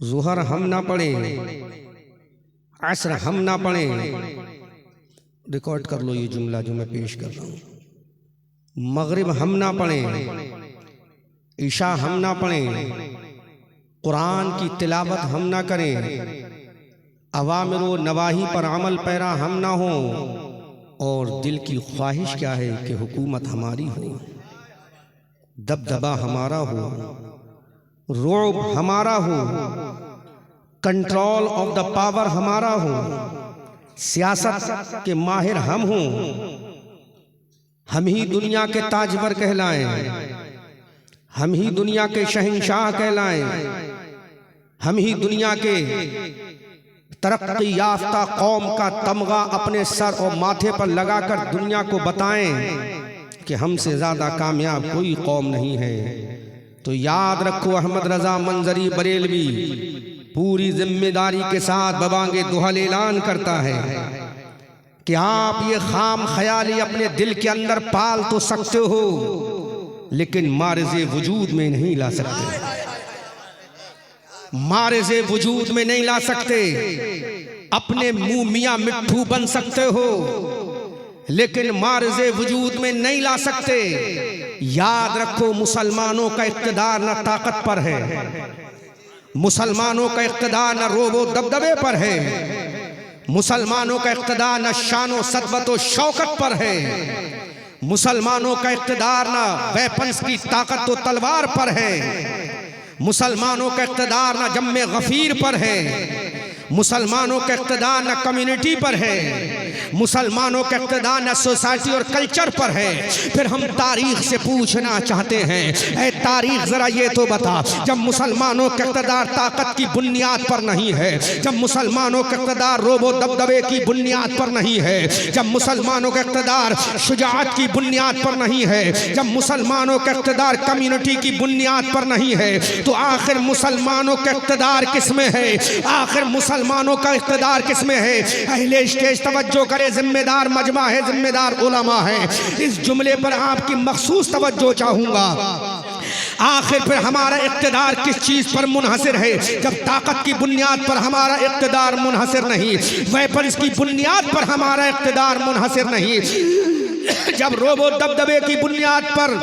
ज़ुहर हम ना पढ़े, असर हम ना पढ़े। रिकॉर्ड कर लो ये जुमला जो मैं पेश कर रहा हूँ। मगरिब हम ना पढ़े, ईशा हम ना पढ़े, कुरान की तिलावत हम ना करें, अवामिर व नवाही पर अमल पैरा हम ना हो, और दिल की ख्वाहिश क्या है कि हुकूमत हमारी हो, दबदबा हमारा हो, रोब हमारा हो, कंट्रोल ऑफ द पावर हमारा हो, सियासत के माहिर हम हों, हम ही दुनिया के ताजवर कहलाएं, हम ही दुनिया के शहंशाह कहलाएं, हम ही दुनिया के तरक्की याफ्ता कौम का तमगा अपने सर और माथे पर लगाकर दुनिया को बताएं कि हमसे ज़्यादा कामयाब कोई कौम नहीं है। तो याद रखो, अहमद रजा मंजरी बरेलवी पूरी जिम्मेदारी के साथ बबांगे दुहल ऐलान करता है कि आप ये खाम ख्याली अपने दिल के अंदर पाल तो सकते हो, लेकिन मारिज़े वजूद में नहीं ला सकते, मारिज़े वजूद में नहीं ला सकते। अपने मुंह मियाँ मिट्ठू बन सकते हो, लेकिन मारिज़े वजूद में नहीं ला सकते। याद रखो, मुसलमानों का इक़्तिदार न ताकत पर है, मुसलमानों का इक़्तिदार न रोबो दबदबे पर है, मुसलमानों का इक़्तिदार न शानो सदबतो शौकत पर है, मुसलमानों का इक़्तिदार न वेपन्स की ताकत तो तलवार पर है, मुसलमानों का इक़्तिदार न जम्मे गफीर पर है, मुसलमानों का इक़्तिदार न कम्युनिटी पर है, मुसलमानों का इक़्तिदार न सोसाइटी और कल्चर पर है। फिर हम तारीख से पूछना चाहते हैं, ऐ तारीख जरा ये तो बता, जब मुसलमानों का इक़्तिदार ताकत की बुनियाद पर नहीं है, जब मुसलमानों का इक़्तिदार रोबो दबदबे की बुनियाद पर नहीं है, जब मुसलमानों का इक़्तिदार शुजाअत की बुनियाद पर नहीं है, जब मुसलमानों का इक़्तिदार कम्युनिटी की बुनियाद पर नहीं है, तो आखिर मुसलमानों का इक़्तिदार किस में है? आखिर मुसलमानों का इक़्तिदार किस में है? अहले स्टेज तवज्जो करे, जिम्मेदार मजमा है, जिम्मेदार उलमा है। इस जुमले पर आपकी मखसूस तवज्जो चाहूंगा। आखिर फिर हमारा इक़्तिदार किस चीज़ पर मुनहसिर है? जब ताकत की बुनियाद पर हमारा इक़्तिदार मुनहसिर नहीं, वेपन्स की बुनियाद पर हमारा इक़्तिदार मुनहसिर नहीं, जब रोबो दबदबे की बुनियाद पर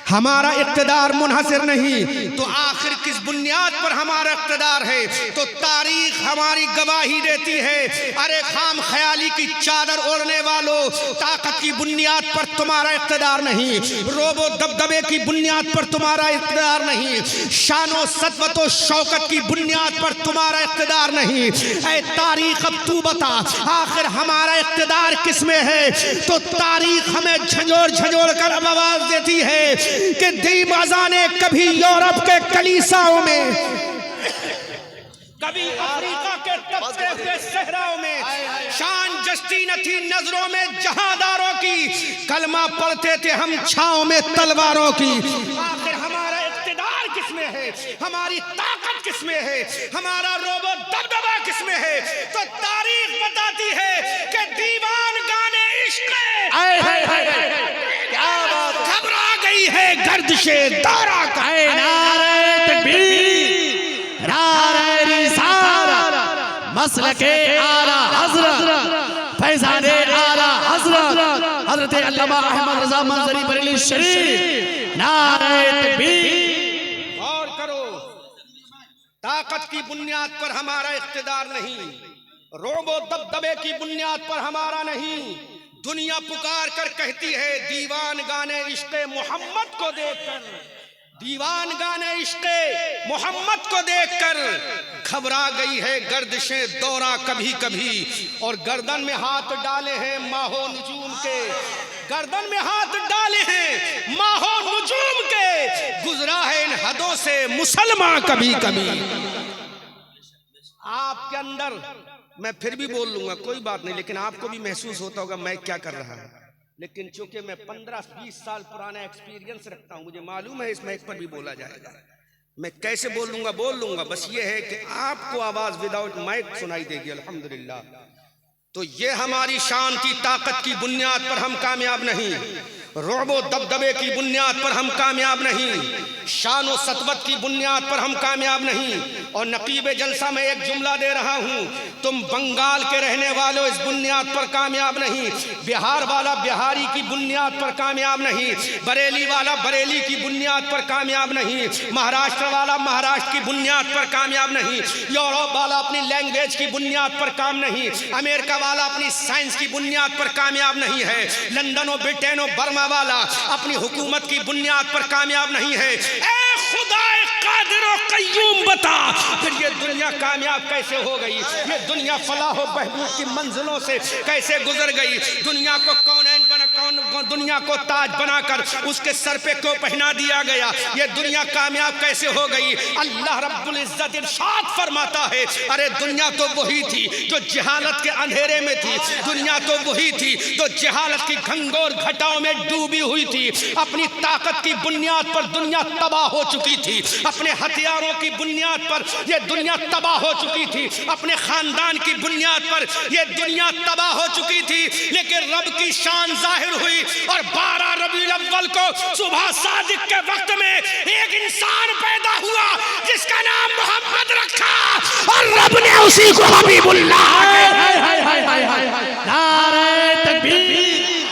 हमारा इक़्तिदार मुनहसिर नहीं, तो आखिर किस बुनियाद पर हमारा इक़्तिदार है? तो तारीख हमारी गवाही देती है, अरे खाम ख्याली की चादर ओढ़ने वालों, ताकत की बुनियाद पर तुम्हारा इक़्तिदार नहीं, रोबो दबदबे की बुनियाद पर तुम्हारा इक़्तिदार नहीं, शानो सतवतो शौकत की बुनियाद पर तुम्हारा इक़्तिदार नहीं। ऐ तारीख अब तू बता, आखिर हमारा इक़्तिदार किस में है? तो तारीख हमें झंझोर झंझोर कर आवाज देती है कि दीवाजा ने कभी यूरोप के कलीसाओं में, कभी अफ्रीका के तबके के सहराओं में शान जस्ती न थी नजरों में जहादारों की, कलमा पढ़ते थे हम छाओं में तलवारों की। आखिर हमारा इक़्तिदार किस में है? हमारी ताकत किस में है? हमारा रोबो दबदबा किस में है? तो तारीख बताती है कि दीवान गाने इश्क़ है गर्दिशे दारा का, नारे तकबीर, नारे रिसालत, मसलके आला हज़रत, फैज़ाने आला हज़रत, हज़रत अल्लामा अहमद रज़ा मंजरी बरेली शरीफ, नारे तकबीर। गौर करो, ताकत की बुनियाद पर हमारा इक़्तिदार नहीं, रोबो दबदबे की बुनियाद पर हमारा नहीं। दुनिया पुकार कर कहती है, दीवान गाने इश्क़े मोहम्मद को देखकर, दीवान गाने इश्क़े मोहम्मद को देखकर घबरा गई है गर्दिशें दौरा कभी कभी, और गर्दन में हाथ डाले हैं माहो नजूम के, गर्दन में हाथ डाले हैं माहो नजूम के, गुजरा है इन हदों से मुसलमान कभी कभी। आपके अंदर, मैं फिर भी बोल लूंगा कोई बात नहीं, लेकिन आपको भी महसूस होता होगा मैं क्या कर रहा हूं, लेकिन चूंकि मैं 15-20 साल पुराना एक्सपीरियंस रखता हूं, मुझे मालूम है इस माइक पर भी बोला जाएगा, मैं कैसे बोल लूंगा। बस ये है कि आपको आवाज विदाउट माइक सुनाई देगी, अल्हम्दुलिल्लाह। तो ये हमारी शान की ताकत की बुनियाद पर हम कामयाब नहीं, रुअब दबदबे की बुनियाद पर हम कामयाब नहीं, शान और सतवत की बुनियाद पर हम कामयाब नहीं। और नकीब जलसा में एक जुमला दे रहा हूँ, तुम बंगाल के रहने वालों इस बुनियाद पर कामयाब नहीं, बिहार वाला बिहारी की बुनियाद पर कामयाब नहीं, बरेली वाला बरेली की बुनियाद पर कामयाब नहीं, महाराष्ट्र वाला महाराष्ट्र की बुनियाद पर कामयाब नहीं, यूरोप वाला अपनी लैंग्वेज की बुनियाद पर काम नहीं, अमेरिका वाला अपनी साइंस की बुनियाद पर कामयाब नहीं है, लंदन और ब्रिटेन और बर्मा वाला अपनी हुकूमत की बुनियाद पर कामयाब नहीं है। ए खुदा कादिर और कय्यूम बता, फिर ये दुनिया कामयाब कैसे हो गई? ये दुनिया फलाह और बहबूद की मंजिलों से कैसे गुजर गई? दुनिया को दुनिया को ताज बनाकर उसके सर पे क्यों पहना दिया गया? ये दुनिया कामयाब कैसे हो गई? अल्लाह रब्बुल इज्जत इरशाद फरमाता है, अरे दुनिया तो वही थी जो जहालत के अंधेरे में थी, दुनिया तो वही थी जो जहालत की घंघोर घटाओं में डूबी हुई थी। अपनी ताकत की बुनियाद पर दुनिया तबाह हो चुकी थी, अपने हथियारों की बुनियाद पर यह दुनिया तबाह हो चुकी थी, अपने खानदान की बुनियाद पर यह दुनिया तबाह हो चुकी थी। लेकिन रब की शान जाहिर हुई और 12 रबीउल अव्वल को सुबह सादिक के वक्त में एक इंसान पैदा हुआ जिसका नाम मोहम्मद रखा और रब ने उसी को हबीबुल्लाह नारे तकबीर,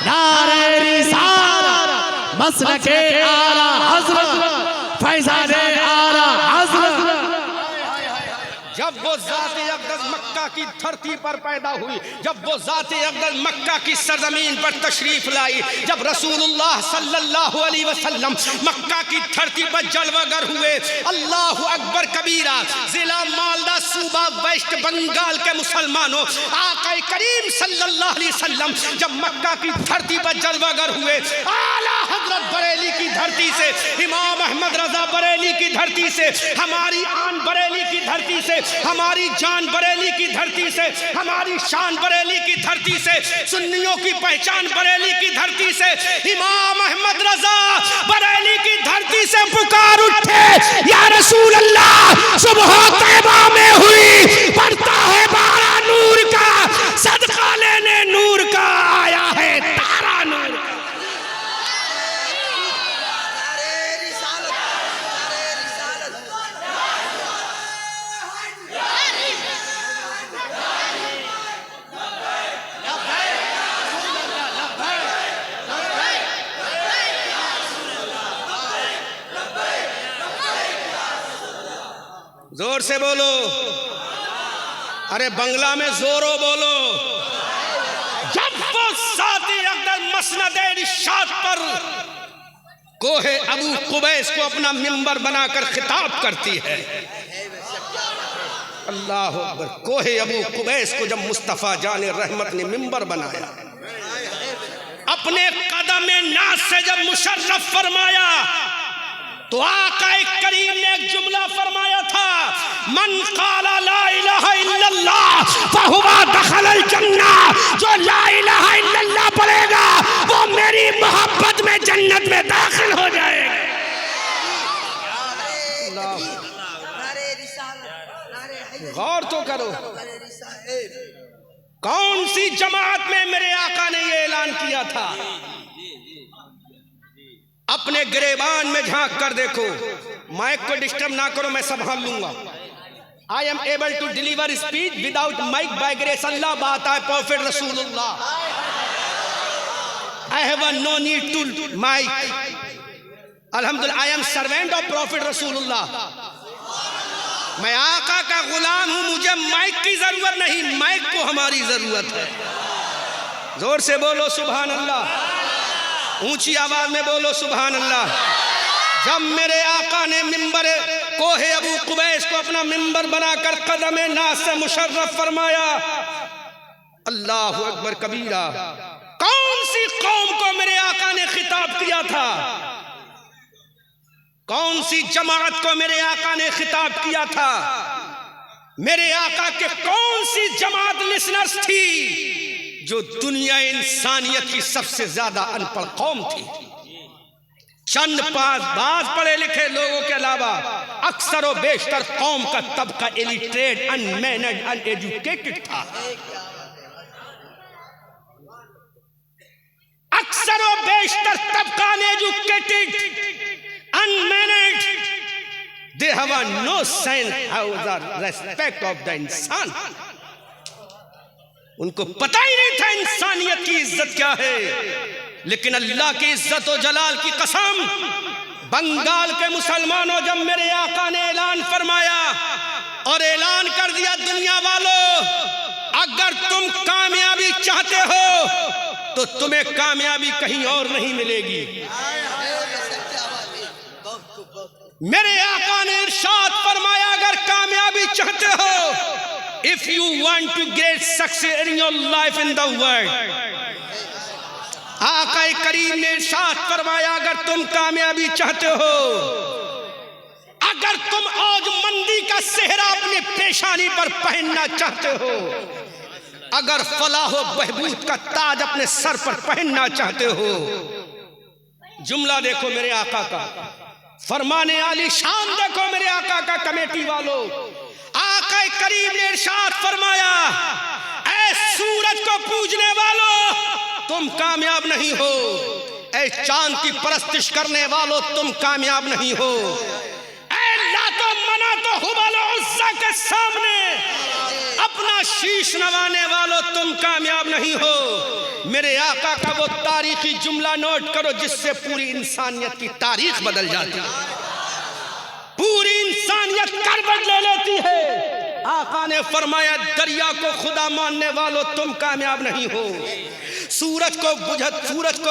नारे रिसालत, मसलके आला हज़रत फैज़ाने आला हज़रत। जब वो ज़ात-ए अक़दस मक्का की धरती पर पैदा हुई, जब वो ज़ात-ए अक़दस मक्का की सरज़मीन पर तशरीफ लाई, जब रसूलुल्लाह सल्लल्लाहु अलैहि वसल्लम मक्का की धरती पर जलवागर हुए, अल्लाह अकबर कबीरा। जिला मालदा सूबा वेस्ट बंगाल के मुसलमानों, आका करीम सल्लल्लाहु अलैहि वसल्लम जब मक्का की धरती पर जलवागर हुए, आला हज़रत बरेली की धरती से, इमाम अहमद रज़ा बरेली की धरती से, हमारी आन बरेली की धरती से, हमारी जान बरेली की धरती से, हमारी शान बरेली की धरती से, सुन्नियों की पहचान बरेली की धरती से, इमाम अहमद रजा बरेली की धरती से पुकार उठे, या रसूल अल्लाह सुबह तैबा में हुई, पड़ता है 12 नूर का, सदका लेने नूर का आया है तारा नूर का। जोर से बोलो, अरे बंगला में जोरो बोलो। जब वो ज़ात-ए अक़दस मसनद-ए इरशाद पर कोहे अबू कुबैस को अपना मिंबर बनाकर खिताब करती है, अल्लाह अकबर। कोहे अबू कुबैस को जब मुस्तफ़ा जाने रहमत ने मिंबर बनाया, अपने कदम नाज से जब मुशर्रफ फरमाया, तो आका करीम ने एक जुमला फरमाया था, मन क़ाला ला इलाहा इल्लल्लाह फहुवा दखलल जन्नह। जो ला इलाहा इल्लल्लाह पढ़ेगा वो मेरी मोहब्बत में जन्नत में दाखिल हो जाएगा। गौर तो करो, कौन सी जमात में मेरे आका ने ये ऐलान किया था? अपने गिरेबान में झांक कर देखो, माइक को डिस्टर्ब ना करो, मैं संभाल लूंगा। I am able to deliver speech without mike by grace Allah. बात है प्रॉफिट रसूलुल्लाह, I have no need to mike. अल्हम्दुलिल्लाह, I am servant of prophet रसूलुल्लाह। मैं आका का गुलाम हूं, मुझे माइक की जरूरत नहीं, माइक को हमारी जरूरत है। जोर से बोलो सुभान अल्लाह, ऊंची आवाज में बोलो सुभान अल्लाह। जब मेरे आका ने मिंबर कोहे अबू कुबैस को अपना मिंबर बनाकर कदम नाज से मुशर्रफ फरमाया, अल्लाह अकबर कबीरा। कौन सी कौम को मेरे आका ने खिताब किया था? कौन सी जमात को मेरे आका ने खिताब किया था? मेरे आका के कौन सी जमात लिसनर्स थी जो दुनिया इंसानियत की सबसे ज्यादा अनपढ़ कौम थी? चंद बाज पढ़े लिखे लोगों के अलावा अक्सर और बेशतर कौम का तबका इलिटरेट, अनमैनर्ड, अनएजुकेटेड था। अक्सर अक्सर व बेशतर तबका educated unmannered, they have no sense of the respect of the इंसान। उनको पता ही नहीं था इंसानियत की इज्जत क्या है। लेकिन अल्लाह की इज्जत और जलाल की कसम, बंगाल के मुसलमानों, जब मेरे आका ने ऐलान फरमाया और ऐलान कर दिया, दुनिया वालों, अगर तुम कामयाबी चाहते हो तो तुम्हें कामयाबी कहीं और नहीं मिलेगी। मेरे आका ने इरशाद फरमाया, अगर कामयाबी चाहते हो, if you want to get success in your life in the world, आका करीम ने इरशाद फरमाया, अगर तुम कामयाबी चाहते हो, अगर तुम आज मंदी का सेहरा अपने पेशानी पर पहनना चाहते हो, अगर फलाह व बहबूद का ताज अपने सर पर पहनना चाहते हो, जुमला देखो मेरे आका का, फरमाने आली शान देखो मेरे आका का। कमेटी वालों, आका करीम ने इरशाद फरमाया, ऐ सूरज को पूजने वालों, तुम कामयाब नहीं हो। ऐ चांद की परस्तिश करने वालों, तुम कामयाब नहीं हो। ऐ लातो मनातो हुबल उज़्ज़ा के सामने अपना शीश नवाने वालों, तुम कामयाब नहीं हो। मेरे आका का वो तारीखी जुमला नोट करो जिससे पूरी इंसानियत की तारीख बदल जाती है, पूरी इंसानियत करवट ले लेती है। आका ने फरमाया, दरिया को खुदा मानने वालों, तुम कामयाब नहीं हो। सूरज को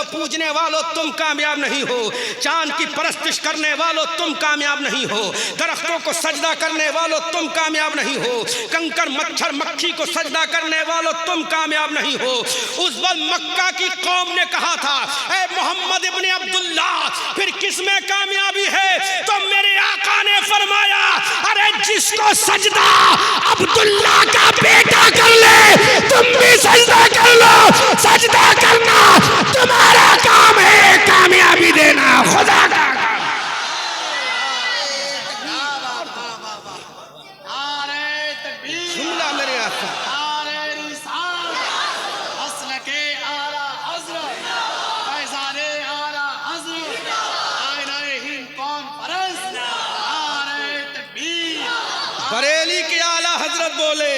पूजने वालों, तुम कामयाब नहीं हो। चांद की परस्तिश करने वालों, तुम कामयाब नहीं हो। दरख्तों को सजदा करने वालों, तुम कामयाब नहीं हो। कंकर मच्छर मक्खी को सजदा करने वालों, तुम कामयाब नहीं हो। उस वक्त मक्का की कौम ने कहा था, ऐ मोहम्मद इब्ने अब्दुल्ला, फिर किसमें कामयाबी है? तो मेरे आका ने फरमाया, अरे जिसको सजदा अब्दुल्ला का बेटा कर ले, तुम भी सजदा कर लो। सजदा करना तुम्हारा काम है, कामयाबी देना खुदा का काम। जुमला मेरे आका, बरेली के आला हजरत बोले,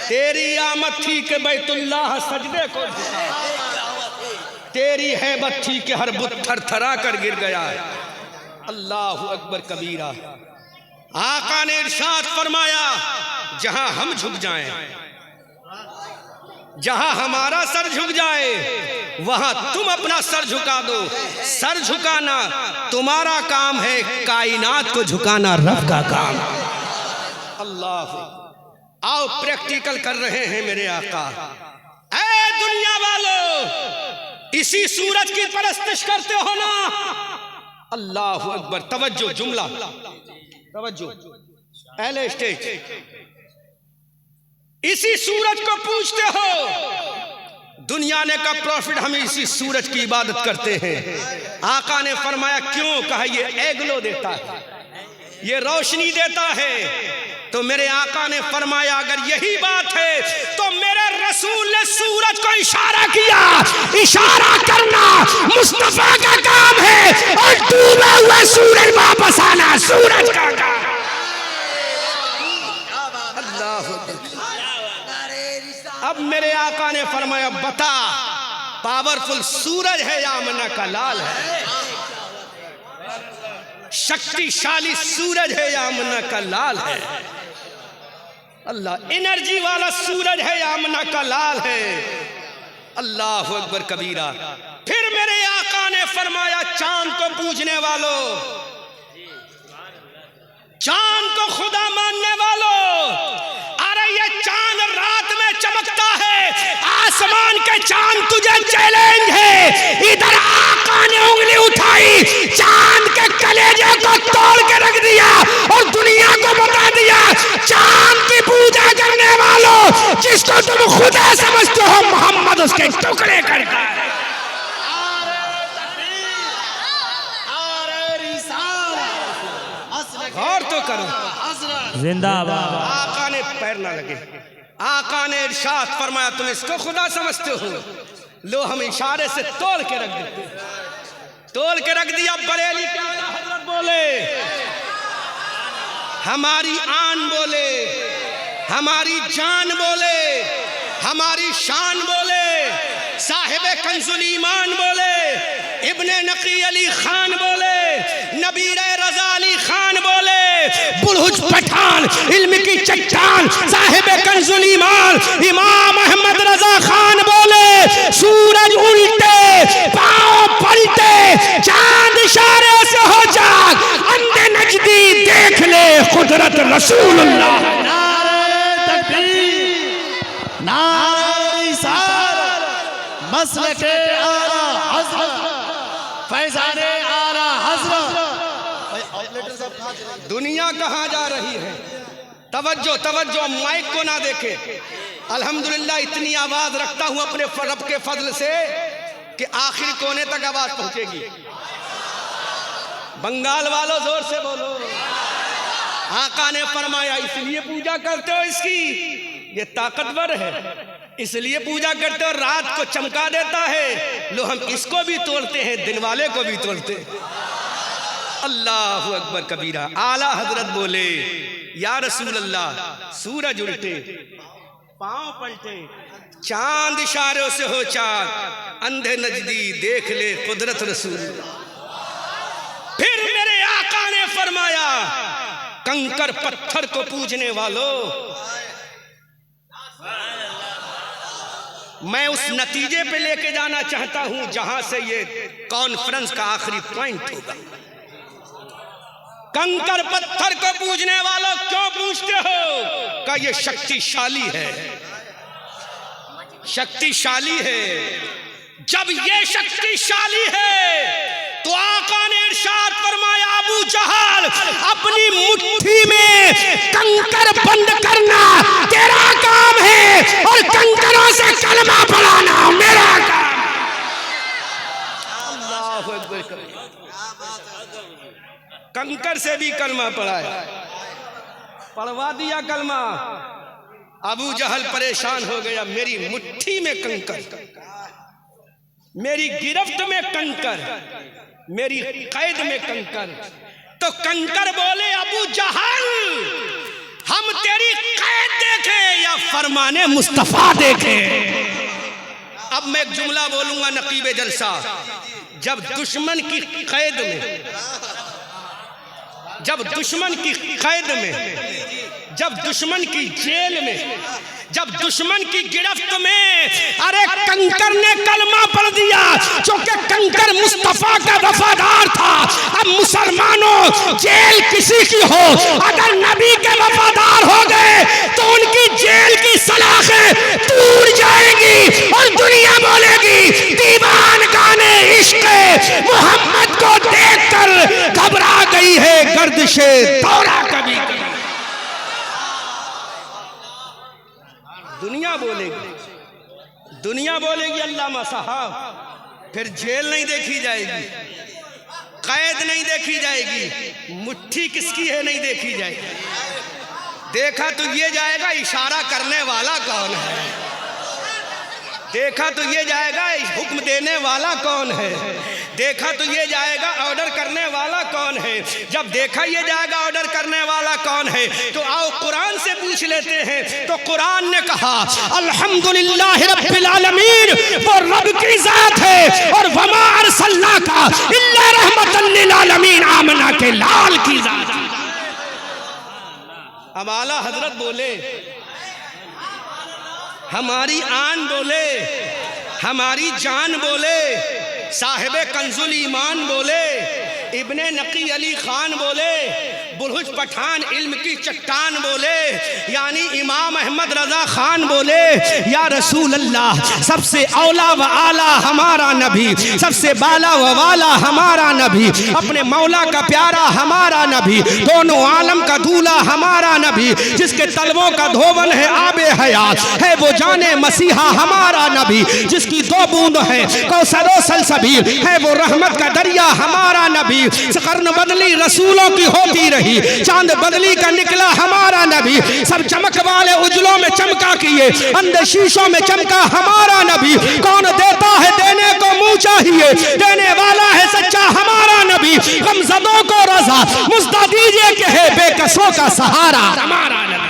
तेरी आमद थी कि बैतुल्लाह सजदे को झुका, तेरी हैबत थी कि हर बुत थर थरा कर गिर गया। अल्लाहु अकबर कबीरा। आका ने इरशाद फरमाया, जहां हम झुक जाएं, जहां हमारा सर झुक जाए, वहां तुम अपना सर झुका दो। सर झुकाना तुम्हारा काम है, कायनात को झुकाना रब का काम। अल्लाह, आओ प्रैक्टिकल कर रहे हैं मेरे आका। ऐ दुनिया वालों, इसी सूरज की परस्तिश करते हो ना? अल्लाह अकबर। तवज्जो, जुमला तवज्जो, पहले स्टेज। इसी सूरज को पूजते हो। दुनिया ने कहा प्रॉफिट, हम इसी सूरज की इबादत करते हैं। आका ने फरमाया, क्यों? कहा ये एग्लो देता है, ये रोशनी देता है। तो मेरे आका ने फरमाया, अगर यही बात है तो मेरे रसूल ने सूरज को इशारा किया। इशारा करना मुस्तफा का काम है, और डूबा हुआ सूरज वापस आना सूरज का काम। अल्लाह। अब मेरे आका ने फरमाया, बता, पावरफुल सूरज है या आमना का लाल है? शक्तिशाली सूरज है या आमना का लाल है? अल्लाह। एनर्जी वाला सूरज है या आमना का लाल है? अल्लाह अकबर कबीरा। फिर मेरे आका ने फरमाया, चांद को पूजने वालों, चांद को खुदा मानने वालों, अरे ये चांद रात में चमकता है, आसमान के चांद तुझे चैलेंज है। इधर आका ने उंगली उठाई, चांद के कलेजे को तोड़ के रख दिया और दुनिया को बता दिया, चांद की पूजा करने वालों, जिसको तुम खुदा समझते हो, मोहम्मद उसके टुकड़े करता है। गौर तो करो, जिंदाबाद। आका ने पैर ना लगे। आका ने इरशाद फरमाया, तुम इसको खुदा समझते हो? लो हम इशारे से तोड़ के रख देते, तोड़ के रख दिया। बरेली के आला हजरत बोले, हमारी आन बोले, हमारी जान बोले, हमारी शान बोले, साहिबे कंजुल ईमान बोले, इब्ने नकी अली खान बोले, नबीर रजा अली खान बोले, बुलहुज पठान इल्म की चट्टान साहिबे कंजुल ईमान इमाम अहमद रजा खान बोले, सूरज उल्टे पांव पलटे चांद इशारे से हो जाग, अंधे नजदी देख ले कुदरत रसूलुल्लाह। नारे तकबीर, नारे रिसालत, मसलके आला हज़रत, फैज़ाने आला हज़रत। दुनिया कहाँ जा रही है? तवज्जो तवज्जो, माइक को ना देखे। अल्हम्दुलिल्लाह इतनी आवाज रखता हूं अपने रब के फजल से कि आखिर कोने तक आवाज पहुंचेगी। बंगाल वालों जोर से बोलो। आका ने फरमाया इसलिए पूजा करते हो इसकी, ये ताकतवर है, इसलिए पूजा करते हो, रात को चमका देता है। लो हम इसको भी तोड़ते हैं, दिन वाले को भी तोड़ते हैं। अल्लाहु अकबर कबीरा। आला हजरत बोले, या रसूल अल्लाह, सूरज उल्टे पांव पलटे चांद इशारों से हो चाक, अंधे नजदी देख ले कुदरत रसूल। फिर मेरे आका ने फरमाया, कंकर पत्थर को पूजने वालों, मैं उस नतीजे पे लेके जाना चाहता हूं जहां से ये कॉन्फ्रेंस का आखिरी पॉइंट होगा। कंकर पत्थर को पूजने वालों क्यों पूजते हो? का ये शक्तिशाली है, शक्तिशाली है। जब ये शक्तिशाली है तो आका ने इरशाद फरमाया, अबू जहल अपनी मुट्ठी में कंकर बंद करना तेरा काम है और कंकरों से कलमा पढ़ाना मेरा काम। अल्लाहु अकबर। कंकर से भी कलमा पढ़ाया, पढ़वा दिया कलमा। अबू जहल परेशान हो गया, मेरी मुट्ठी में कंकर, मेरी गिरफ्त में कंकर, मेरी कैद में कंकर। तो कंकर बोले, अबू जहल हम तेरी कैद देखें या फरमाने मुस्तफा देखें? अब मैं एक जुमला बोलूंगा नकीबे जलसा। जब दुश्मन की कैद में, जब दुश्मन की कैद में, जब दुश्मन की जेल में, जब दुश्मन की गिरफ्त में, अरे कंकर ने कलमा पढ़ दिया, क्योंकि कंकर मुस्तफा का वफादार था। अब मुसलमानों, जेल किसी की हो, अगर नबी के वफादार हो गए तो उनकी जेल की सलाखें टूट जाएंगी और दुनिया बोलेगी दीवान गाने इश्क मोहम्मद को देखकर घबरा गई है गर्दिशे दौरा कभी कभी। दुनिया बोलेगी, दुनिया बोलेगी अल्लामा साहब, फिर जेल नहीं देखी जाएगी, कैद नहीं देखी जाएगी, मुट्ठी किसकी है नहीं देखी जाएगी। देखा तो ये जाएगा इशारा करने वाला कौन है, देखा तो ये जाएगा हुक्म देने वाला कौन है, देखा तो ये जाएगा ऑर्डर करने वाला कौन है। जब देखा ये जाएगा ऑर्डर करने वाला कौन है तो आओ कुरान से पूछ लेते हैं। तो कुरान ने कहा अल्हम्दुलिल्लाह रब्बिल आलमीन, वो रब की जात है, और वमा अरसलनाका इल्ला रहमतन लिल आलमीन, आमना के लाल की जात। अब आला हजरत बोले, हमारी आन बोले, हमारी जान बोले, साहिबे कंजुल ईमान बोले, इब्ने नकी अली खान बोले, बुलहुज पठान इल्म की चट्टान बोले, यानी इमाम अहमद रजा खान बोले, या रसूल अल्लाह सबसे औला व आला हमारा नबी, सबसे बाला व वाला हमारा नबी, अपने मौला का प्यारा हमारा नबी, दोनों आलम का दूल्हा हमारा नबी, जिसके तलवों का धोवन है आबे हयात, है वो जाने मसीहा हमारा नबी, जिसकी दो बूंद है कौसरो सलसबील, है वो रहमत का दरिया हमारा नबी। कर्न बदली रसूलों की होती रही, चांद बदली का निकला हमारा नबी। सब चमक वाले उजलों में चमका किए, अंधे शीशों में चमका हमारा नबी। कौन देता है देने को मुंह चाहिए, देने वाला है सच्चा हमारा नबी। गमज़दों को रज़ा मुस्दा दीजिए कि है बेकसों का सहारा हमारा नबी।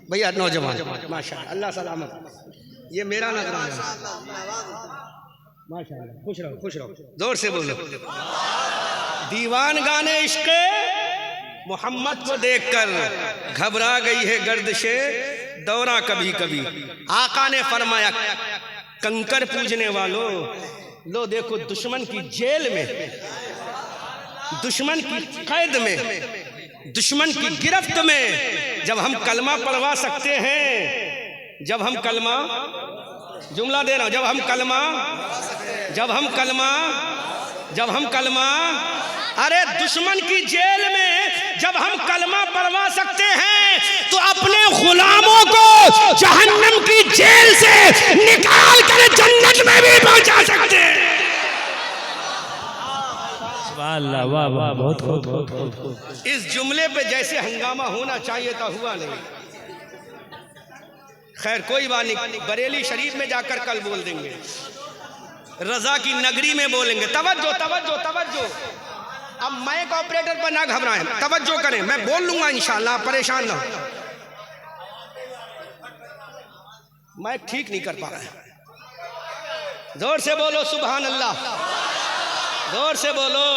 भैया नौजवान माशाअल्लाह, अल्लाह सलामत, ये मेरा नजराना है। माशाअल्लाह, खुश रहो खुश रहो, जोर से बोलो। दीवान गाने इश्क़ मोहम्मद को देखकर घबरा गई है गर्दिशे दौरा कभी कभी। आका ने फरमाया कंकर पूजने वालों, लो देखो दुश्मन की जेल में, दुश्मन की कैद में, दुश्मन की गिरफ्त में जब हम कलमा पढ़वा सकते हैं, जब हम कलमा, जुमला दे रहा हूं, जब हम कलमा, अरे दुश्मन की जेल में जब हम कलमा पढ़वा सकते हैं तो अपने गुलामों को जहन्नम की जेल से निकाल कर जन्नत में भी पहुंचा सकते हैं। वाह वाह वाह, बहुत बहुत बहुत। इस जुमले पे जैसे हंगामा होना चाहिए था हुआ नहीं। खैर कोई बात नहीं, बरेली शरीफ में जाकर कल बोल देंगे, रजा की नगरी में बोलेंगे। तवज्जो तवज्जो तवज्जो, अब माइक ऑपरेटर पर ना घबराएं, तवज्जो करें, मैं बोल लूंगा इंशाल्लाह, परेशान ना हो। माइक ठीक नहीं कर पा रहा है, जोर से बोलो सुभान अल्लाह, जोर से बोलो।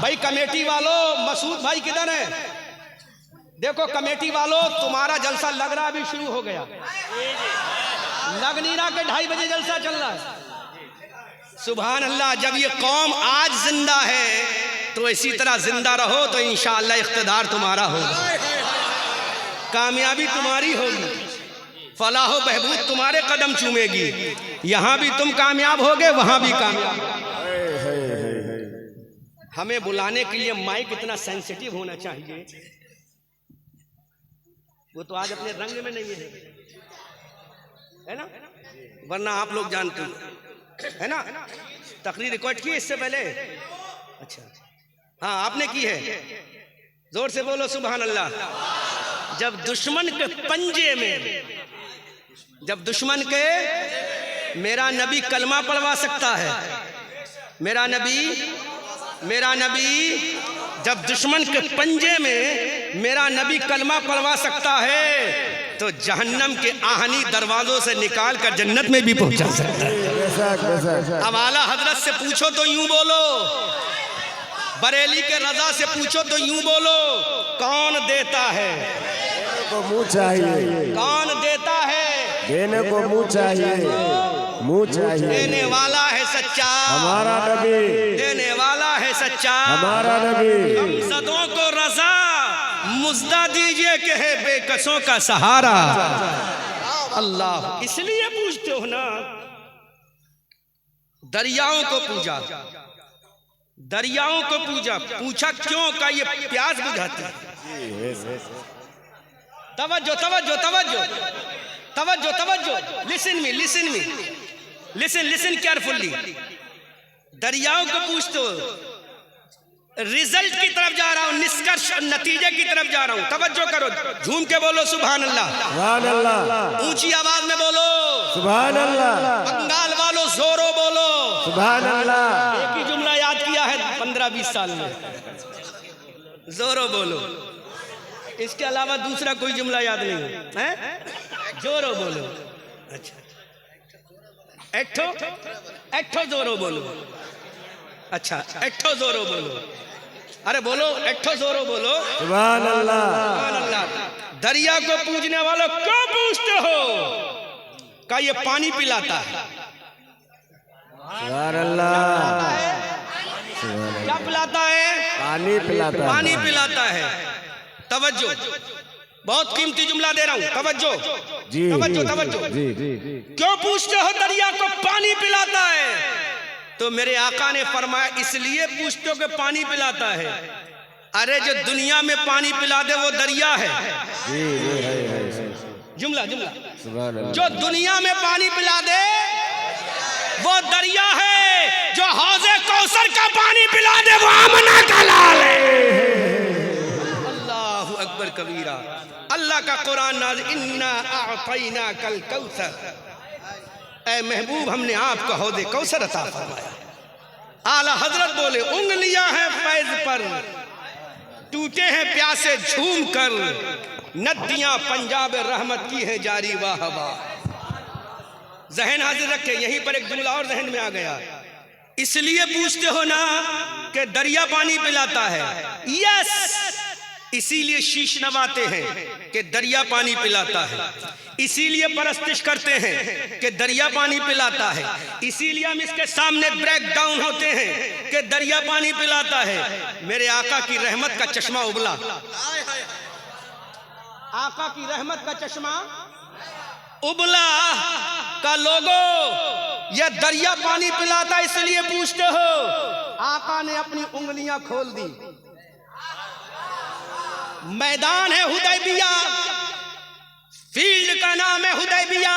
भाई कमेटी वालों, मसूद भाई किधर है? देखो कमेटी वालों, तुम्हारा जलसा लग रहा अभी शुरू हो गया, लग नहीं रहा कि 2:30 बजे जलसा चल रहा है। सुभान अल्लाह, जब ये कौम आज जिंदा है तो इसी तरह जिंदा रहो तो इंशाअल्लाह इख्तिदार तुम्हारा होगा, कामयाबी तुम्हारी होगी, फलाह बहबूद तुम्हारे कदम चूमेगी। यहां भी तुम कामयाब होगे, वहां भी कामयाब। हमें बुलाने के लिए माइक इतना सेंसिटिव होना चाहिए, वो तो आज अपने रंग में नहीं है ना, वरना आप लोग जानते है ना। तकरीर रिकॉर्ड की इससे पहले? अच्छा, हाँ आपने की है, जोर से बोलो सुभान अल्लाह। जब दुश्मन के पंजे में, जब दुश्मन के, मेरा नबी कलमा पढ़वा सकता है, मेरा नबी जब दुश्मन के पंजे में मेरा नबी कलमा पढ़वा सकता है तो जहन्नम के आहनी दरवाजों से निकाल कर जन्नत में भी पहुंचा सकता है। अब आला हजरत से पूछो तो यूं बोलो, बरेली के रजा से पूछो तो यूं बोलो, कौन देता है? को मुंह चाहिए, कौन देता है? देने को मुंह चाहिए, मुंह चाहिए। देने वाला है सच्चा हमारा नबी, देने वाला है सच्चा हमारा नबी। गमज़दों को रज़ा मुस्दा दीजिए कि है बेकसों का सहारा। अल्लाह, इसलिए पूछते हो ना, दरियाओं को पूजा, दरियाओं को पूजा, पूछा क्यों? का ये प्यास बुझाती है। तवज्जो तवज्जो तवज्जो तवज्जो तवज्जो, listen me, listen me, listen listen carefully. दरियाओं को पूछते हो, रिजल्ट की तरफ जा रहा हूं, निष्कर्ष नतीजे की तरफ जा रहा हूं। तवज्जो करो, झूम के बोलो सुभान अल्लाह, सुभान अल्लाह, ऊंची आवाज में बोलो सुभान अल्लाह, बंगाल वालों जोरो बोलो सुभान अल्लाह। एक ही जुमला याद किया है 15-20 साल में, जोरो बोलो, इसके अलावा दूसरा कोई जुमला याद नहीं है, जोरो बोलो। अच्छा, एठो एठो जोरो बोलो, अच्छा एठो जोरो बोलो, अरे बोलो एठो जोरो बोलो सुभान अल्लाह, सुभान अल्लाह। दरिया को पूजने वालों क्यों पूछते हो? का ये पानी पिलाता है, सुभान अल्लाह, पिलाता है? पानी पिलाता है। पानी पिलाता है। तवज्जो, बहुत कीमती जुमला दे रहा हूं, तवज्जो जी तवज्जो तवज्जो। जी जी। क्यों पूछते हो दरिया को पानी पिलाता है? तो मेरे आका ने फरमाया इसलिए पूछते हो कि पानी पिलाता है। अरे जो दुनिया में पानी पिला दे वो दरिया है। जी है। जुमला जुमला, सुभान अल्लाह। जो दुनिया में पानी पिला दे वो दरिया है। जो हौज़े कौसर का पानी पिला दे वो आमना का लाल है। अल्लाहु अकबर कबीरा। अल्लाह का कुरान नाज़िल, इन्ना अअतैना कल कौसर, ऐ महबूब हमने आपको हौज़े कौसर अता फरमाया। आला हजरत बोले उंगलियां हैं फैज पर, टूटे हैं प्यासे झूम कर, नदियां पंजाब रहमत की है जारी वाह वाह। जहन हाजिर रखे, यहीं पर एक जुमला और जहन में आ गया। इसलिए पूछते हो ना कि दरिया पानी पिलाता है। यस, इसीलिए शीश नवाते हैं कि दरिया पानी पिलाता है। इसीलिए परस्तिश करते हैं कि दरिया पानी पिलाता है। इसीलिए हम इसके सामने ब्रेक डाउन होते हैं कि दरिया पानी पिलाता है। मेरे आका की रहमत का चश्मा उबला, आका की रहमत का चश्मा उबला का लोगो, यह दरिया पानी पिलाता इसलिए पूछते हो। आका ने अपनी उंगलियां खोल दी। मैदान है हुदैबिया, फील्ड का नाम है हुदैबिया।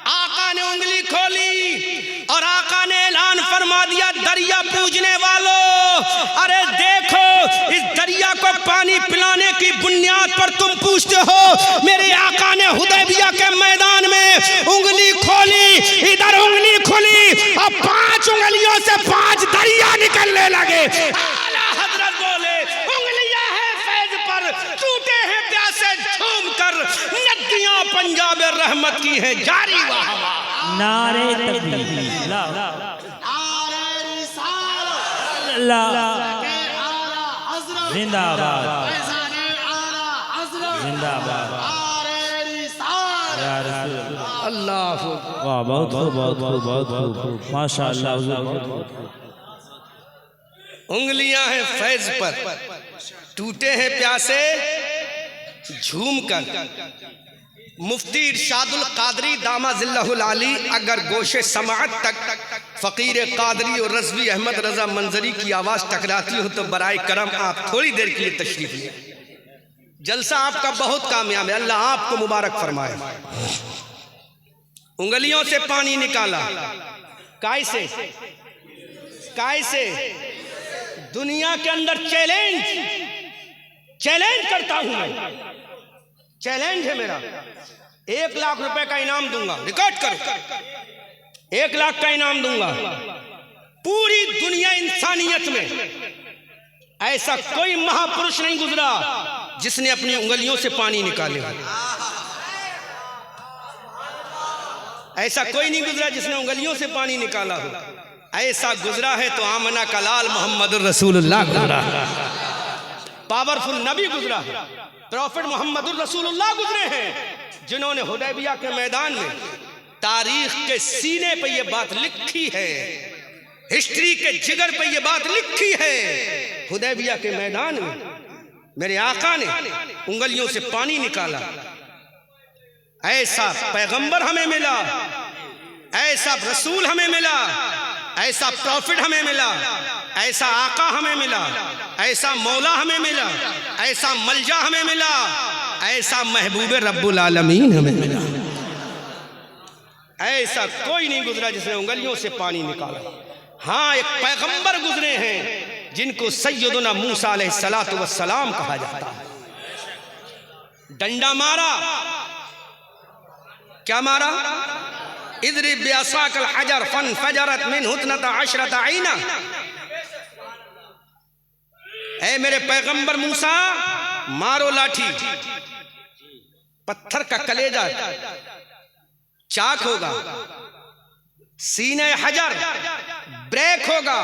आका ने उंगली खोली और आका ने ऐलान फरमा दिया, दरिया पूजने वालों, अरे देखो इस दरिया को पानी पिलाने की बुनियाद पर तुम पूछते हो। मेरे आका ने हुदैबिया के मैदान में उंगली खोली, इधर उंगली खुली और 5 उंगलियों से 5 दरिया निकलने लगे। आला हजरत बोले उंगलियां हैं फैज पर, टूटे हैं प्यासे झूम कर, नदियां पंजाब रहमत की है जारी वाह वाह। नारे तकबीर, ला जिंदाबाद जिंदाबाद या रसूल अल्लाह। वाह, बहुत खूब बहुत खूब बहुत खूब, माशाअल्लाह हुजूर, बहुत खूब। उंगलियां हैं फैज पर, टूटे हैं प्यासे झूम कर। मुफ्ती इरशादुल कादरी दामाजिल्लहुल आली अगर गोशे समाअत तक फ़कीर कादरी और रज़वी अहमद रज़ा मंजरी की आवाज़ टकराती हो तो बराए करम आप थोड़ी देर के लिए तशरीफ लें। जलसा आपका बहुत कामयाब है, अल्लाह आपको मुबारक फरमाए। उंगलियों से पानी निकाला, काय से? काय से? दुनिया के अंदर चैलेंज करता हूं मैं, चैलेंज है मेरा। 1 लाख रुपए का इनाम दूंगा, रिकॉर्ड करो, 1 लाख का इनाम दूंगा। पूरी दुनिया इंसानियत में ऐसा कोई महापुरुष नहीं गुजरा जिसने अपनी उंगलियों से पानी निकाले। ऐसा कोई नहीं गुजरा जिसने उंगलियों से पानी निकाला हो। ऐसा गुजरा है तो आमना का लाल मोहम्मद रसूलुल्लाह गुजरा, पावरफुल नबी गुजरा, प्रॉफिट मोहम्मद रसूलुल्लाह गुजरे हैं, जिन्होंने हुदैबिया के मैदान में तारीख के सीने पे ये बात लिखी है, हिस्ट्री के जिगर पे ये बात लिखी है। हुदैबिया के मैदान में मेरे आका ने उंगलियों से पानी निकाला। ऐसा पैगंबर हमें मिला, ऐसा रसूल हमें मिला, ऐसा प्रॉफिट हमें मिला, ऐसा आका हमें मिला, ऐसा मौला हमें मिला, ऐसा मलजा हमें मिला, ऐसा महबूब रब्बुल आलमीन हमें मिला। ऐसा कोई नहीं गुजरा जिसने उंगलियों से पानी निकाला। हाँ, एक पैगंबर गुजरे हैं जिनको सैयदुना मूसा अलैहिस्सलातु वस्सलाम कहा जाता है। डंडा मारा, क्या मारा? इद्रिब बिअसाकल हजर फनफजरत मिन्हु इत्नता अशरता ऐना। ऐ मेरे पैगंबर मूसा, मारो लाठी, पत्थर का कलेजा चाक होगा, सीने हजर ब्रेक होगा,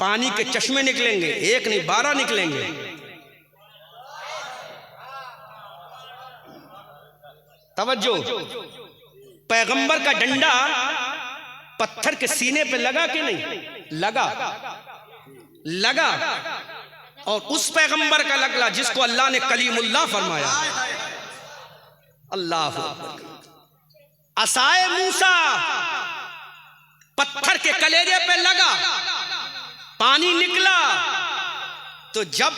पानी के चश्मे निकलेंगे, 1 नहीं 12 निकलेंगे। तवज्जो, पैगंबर का डंडा पत्थर के सीने पे लगा कि नहीं लगा? लगा और उस पैगंबर का लगला जिसको अल्लाह ने कलीमुल्लाह फरमाया। अल्लाह असाए मूसा पत्थर के कलेजे पे लगा, पानी निकला। तो जब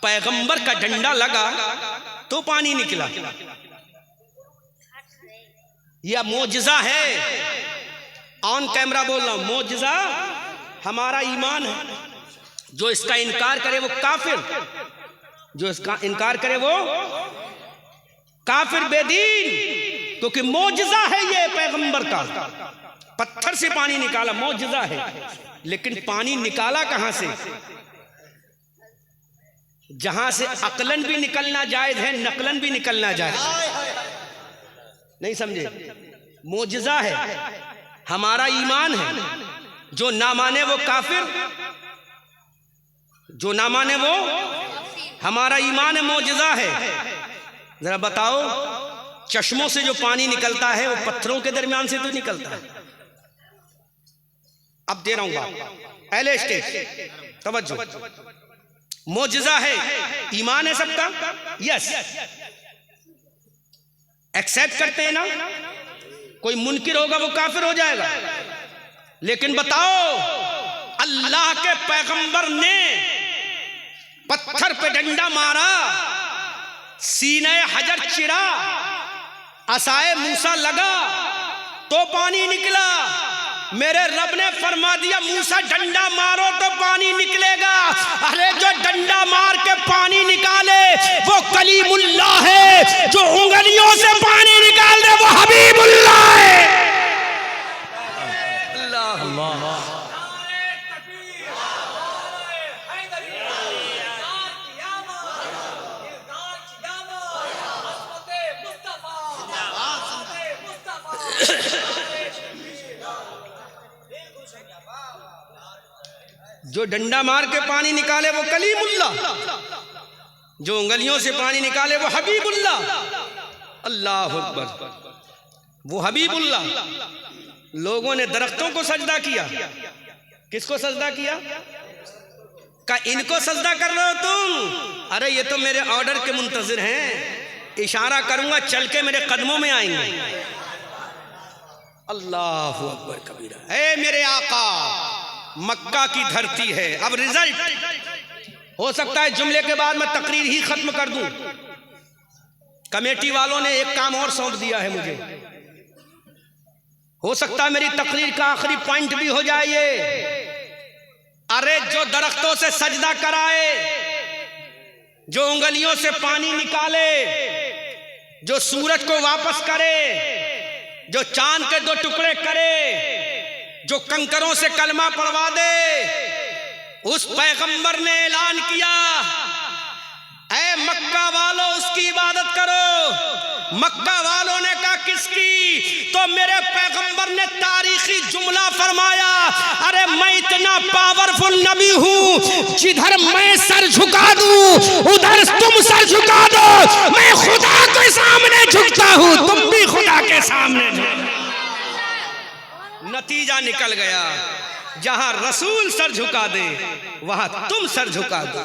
पैगंबर का डंडा लगा तो पानी निकला। यह मोजज़ा है, ऑन कैमरा बोल रहा हूं, मोजज़ा हमारा ईमान है। जो इसका इनकार करे वो काफिर, जो इसका इनकार करे वो काफिर बेदीन, क्योंकि मोजज़ा है ये पैगंबर का। पत्थर से पानी निकाला, मोजज़ा है। लेकिन पानी निकाला कहां से? जहां से अकलन भी निकलना जायज है, नकलन भी निकलना जायज। नहीं समझे? मोजज़ा है, हमारा ईमान है। जो ना माने वो काफिर, जो ना माने वो, हमारा ईमान है, मोजज़ा है। जरा बताओ, चश्मों से जो पानी निकलता है वो पत्थरों के दरमियान से तो निकलता है। अब दे रहा हूं बात, पहले स्टेज तवज्जो। मोजज़ा है, ईमान है सबका, यस, एक्सेप्ट करते हैं ना। कोई मुनकिर होगा वो काफिर हो जाएगा। लेकिन बताओ, अल्लाह के पैगंबर ने पत्थर पे डंडा मारा, सीने हजर चिरा, असाए मूसा लगा तो पानी निकला। मेरे रब ने फरमा दिया मूसा डंडा मारो तो पानी निकलेगा। अरे जो डंडा मार के पानी निकाले वो कलीमुल्लाह है, जो उंगलियों से पानी निकाल दे वो हबीबुल्लाह है। अल्लाह अल्लाह। जो डंडा मार के पानी निकाले वो कलीमुल्लाह, जो उंगलियों से पानी निकाले वो हबीबुल्लाह। अल्लाह अकबर, वो हबीबुल्लाह। लोगों ने दरख्तों को सजदा किया। किसको सजदा किया? का इनको सजदा कर रहे हो तुम? अरे ये तो मेरे ऑर्डर के मुंतजिर हैं, इशारा करूंगा चल के मेरे कदमों में आएंगे। अल्लाह अकबर कबीरा। ऐ मेरे आका, मक्का की धरती है। अब रिजल्ट हो सकता है जुमले के बाद मैं तकरीर ही खत्म कर दूं। कमेटी वालों ने एक काम और सौंप दिया है मुझे। हो सकता है मेरी तकरीर का आखिरी पॉइंट भी हो जाए ये। अरे जो दरख्तों से सजदा कराए, जो उंगलियों से पानी निकाले, जो सूरज को वापस करे, जो चांद के दो टुकड़े करे, जो कंकरों से कलमा पढ़वा दे, उस पैगंबर ने ऐलान किया, ऐ मक्का वालों उसकी इबादत करो। मक्का वालों ने कहा किसकी? तो मेरे पैगंबर ने तारीखी जुमला फरमाया, अरे मैं इतना पावरफुल नबी हूं, जिधर मैं सर झुका दूं उधर तुम सर झुका दो। मैं खुदा के सामने झुकता हूं, तुम भी खुदा के सामने झुको। नतीजा निकल गया, जहां रसूल सर झुका दे वहां तुम सर झुका दो।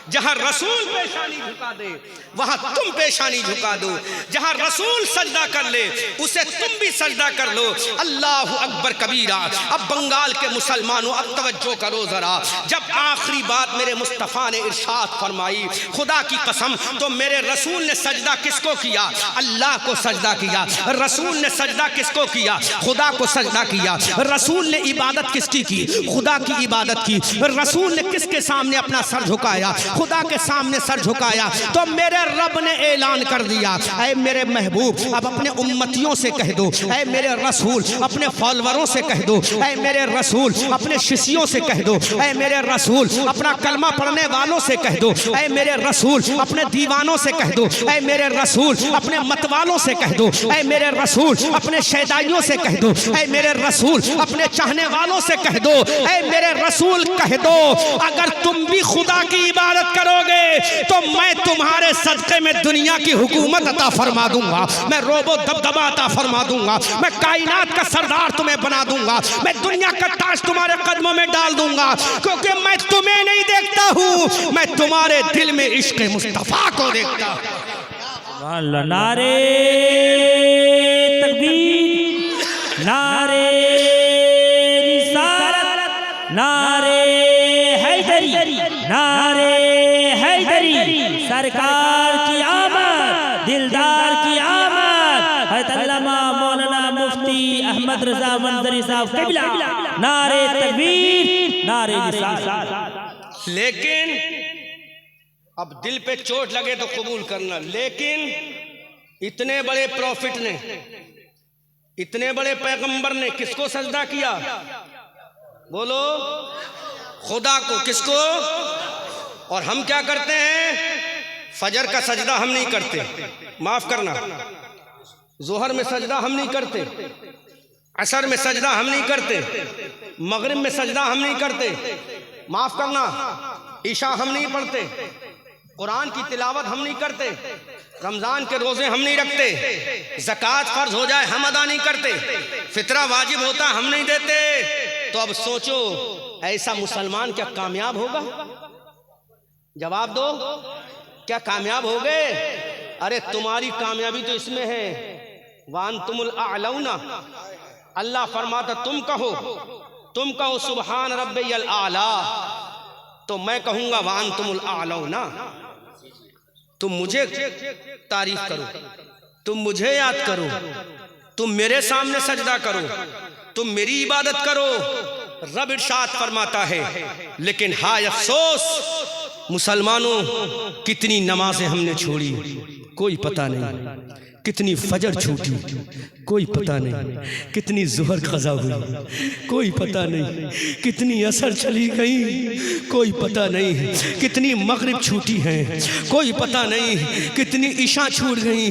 जहां रसूल पेशानी झुका दे वहां तुम पेशानी झुका दो। जहां रसूल सजदा कर ले उसे तुम भी सजदा कर लो। अल्लाह अकबर कबीरा। अब बंगाल के मुसलमानों अब तवज्जो करो जरा। जब आखिरी बात मेरे मुस्तफ़ा ने इरशाद फरमाई, खुदा की कसम, तो मेरे रसूल ने सजदा किसको किया? अल्लाह को सजदा किया। रसूल ने सजदा किसको किया? खुदा को सजदा किया। रसूल ने इबादत किसकी की? खुदा की इबादत की। रसूल ने किसके सामने अपना सर झुकाया? खुदा के सामने सर झुकाया। तो मेरे रब ने ऐलान कर दिया, ऐ मेरे महबूब अब अपने उम्मतियों से कह दो, ऐ मेरे रसूल अपने फॉलोअरों से कह दो, ऐ मेरे रसूल अपने शिष्यों से कह दो, ऐ मेरे रसूल अपना कलमा पढ़ने वालों से कह दो, ऐ मेरे रसूल अपने दीवानों से कह दो, ऐ मेरे रसूल अपने मतवालों से कह दो, ऐ मेरे रसूल अपने शैदाइयों से कह दो, ऐ मेरे रसूल अपने चाहने वालों से कह दो, ऐ मेरे रसूल कह दो, अगर तुम भी खुदा की इबादत इताअत करोगे तो मैं तुम्हारे सदक़े में दुनिया की हुकूमत अता फरमा दूंगा, मैं रोबो दबदबा अता फरमा दूंगा, मैं कायनात का सरदार तुम्हें बना दूंगा, मैं दुनिया का ताज तुम्हारे कदमों में डाल दूंगा, क्योंकि मैं तुम्हें नहीं देखता हूं, मैं तुम्हारे दिल में इश्क़ मुस्तफ़ा को देखता हूं। नारे तकबीर, नारे रिसालत, नारे हैदरी, नारे हैदरी, सरकार की आमद, दिलदार की आमद, हज़रत अल्लामा मौलाना मुफ्ती अहमद रज़ा मंजरी साहब क़िबला, नारे तकबीर, नारे रिसालत। लेकिन अब दिल पे चोट लगे तो कबूल करना, लेकिन इतने बड़े प्रॉफिट ने, इतने बड़े पैगंबर ने किसको सजदा किया? बोलो, खुदा को। किसको? और हम क्या करते हैं? फजर का सजदा हम नहीं करते, माफ करना, जोहर में सजदा हम नहीं करते, असर में सजदा हम नहीं करते, मगरिब में सजदा हम नहीं करते, माफ करना, ईशा हम नहीं पढ़ते, कुरान की तिलावत हम नहीं करते, रमजान के रोजे हम नहीं रखते, ज़कात फर्ज हो जाए हम अदा नहीं करते, फितरा वाजिब होता हम नहीं देते। तो अब सोचो, ऐसा मुसलमान क्या कामयाब होगा? जवाब दो, क्या कामयाब हो गए? अरे तुम्हारी कामयाबी तो इसमें है, वांतुमुल आलौना। अल्लाह फरमाता तुम कहो सुबहान रब्बियल आला, तो मैं कहूंगा वांतुमुल आलौना। तुम मुझे तारीफ करो, तुम मुझे याद करो, तुम मेरे सामने सजदा करो, तुम मेरी इबादत करो। रब इरशाद फरमाता है, लेकिन हाय अफसोस मुसलमानों, कितनी नमाजें हमने छोड़ी कोई पता नहीं, कितनी फजर छूटी कोई पता नहीं, कितनी ज़ुहर क़ज़ा हुई कोई पता नहीं, कितनी असर चली गई कोई पता नहीं, कितनी मगरिब छूटी है कोई पता नहीं, कितनी इशा छूट गई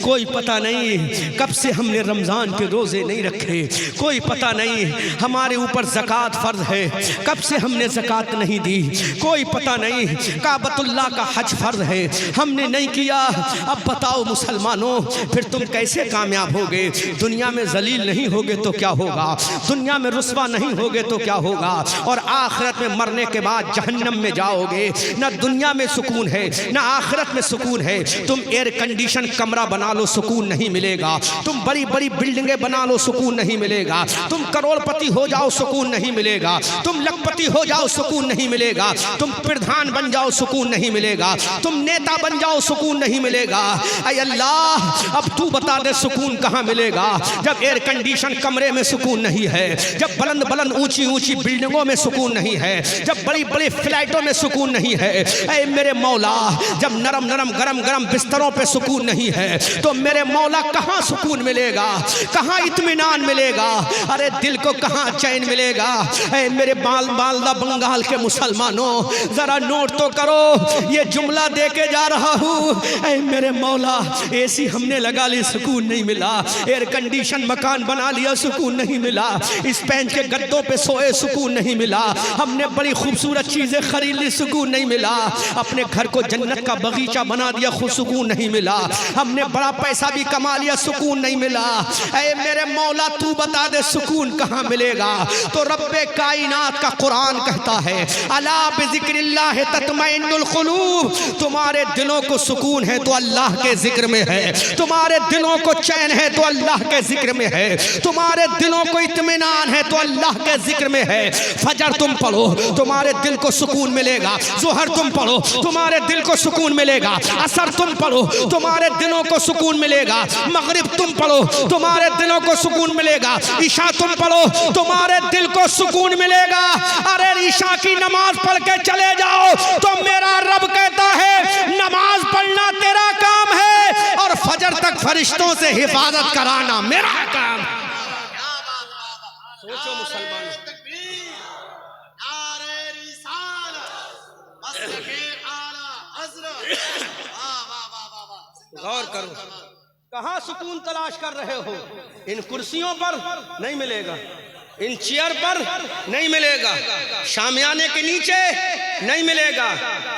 कोई पता नहीं, कब से हमने रमज़ान के रोज़े नहीं रखे कोई पता नहीं, हमारे ऊपर ज़कात फ़र्ज है कब से हमने ज़कात नहीं दी कोई पता नहीं, काबतुल्लाह का हज फ़र्ज है हमने नहीं किया। अब बताओ मुसलमानों, फिर तुम कैसे कामयाब होगे? दुनिया में जलील नहीं होगे तो क्या होगा? दुनिया में रुस्वा नहीं होगे तो क्या होगा? और आखिरत में मरने के बाद जहन्नम में जाओगे। ना दुनिया में सुकून है ना आखिरत में सुकून है। तुम एयर कंडीशन कमरा बना लो सुकून नहीं मिलेगा, तुम बड़ी बड़ी बिल्डिंगें बना लो सुकून नहीं मिलेगा, तुम करोड़पति हो जाओ सुकून नहीं मिलेगा, तुम लखपति हो जाओ सुकून नहीं मिलेगा, तुम प्रधान बन जाओ सुकून नहीं मिलेगा, तुम नेता बन जाओ सुकून नहीं मिलेगा। ऐ अल्लाह, अब तू बता दे सुकून कहाँ मिलेगा? जब एयर कंडीशन कमरे में सुकून नहीं है, जब बुलंद बुलंद ऊंची ऊंची बिल्डिंगों में सुकून नहीं है, जब बड़ी बड़ी फ्लाइटों में सुकून नहीं है। ऐ मेरे मौला, जब नरम नरम गरम गरम बिस्तरों पे सुकून नहीं है तो मेरे मौला कहाँ सुकून मिलेगा, कहाँ इत्मीनान मिलेगा? अरे दिल को कहाँ चैन मिलेगा? ऐ मेरे मालदा बंगाल के मुसलमानों, जरा नोट तो करो, ये जुमला दे के जा रहा हूँ। ऐ मेरे मौला, एसी हमने लगा ली सुकून नहीं मिला, एयर कंडीशन मकान बना लिया सुकून नहीं मिला, स्पेन के गद्दों पे सोए सुकून नहीं मिला, हमने बड़ी खूबसूरत चीजें खरीद ली सुकून नहीं मिला, अपने घर को जन्नत का बगीचा बना दिया खुद सुकून नहीं मिला, हमने बड़ा पैसा भी कमा लिया सुकून नहीं मिला। ऐ मेरे मौला, तू बता दे सुकून कहाँ मिलेगा? तो रब्बे कायनात का कुरान कहता है, अला बिज़िक्रिल्लाह तत्मइन्नुल क़ुलूब, तुम्हारे दिलों को सुकून है तो अल्लाह के जिक्र में है, तुम्हारे दिलों को चैन है तो अल्लाह के जिक्र में है, तुम्हारे दिलों को इत्मीनान है तो अल्लाह के जिक्र में है। फजर तुम पढ़ो तुम्हारे दिल को सुकून मिलेगा, ज़ोहर तुम पढ़ो तुम्हारे दिल को सुकून मिलेगा, असर तुम पढ़ो तुम्हारे दिलों को सुकून मिलेगा, मगरिब तुम पढ़ो तुम्हारे दिलों को सुकून मिलेगा, ईशा तुम पढ़ो तुम्हारे दिल को सुकून मिलेगा। अरे ईशा की नमाज पढ़ के चले जाओ तो मेरा रब कहता है नमाज पढ़ना तेरा काम है और फजर तक फरिश्तों से हिफाजत कराना मेरा काम है। सोचो मुसलमान, गौर करो, कहाँ सुकून तलाश कर रहे हो? इन कुर्सियों पर नहीं मिलेगा, इन चेयर पर नहीं मिलेगा, शामियाने के नीचे नहीं मिलेगा,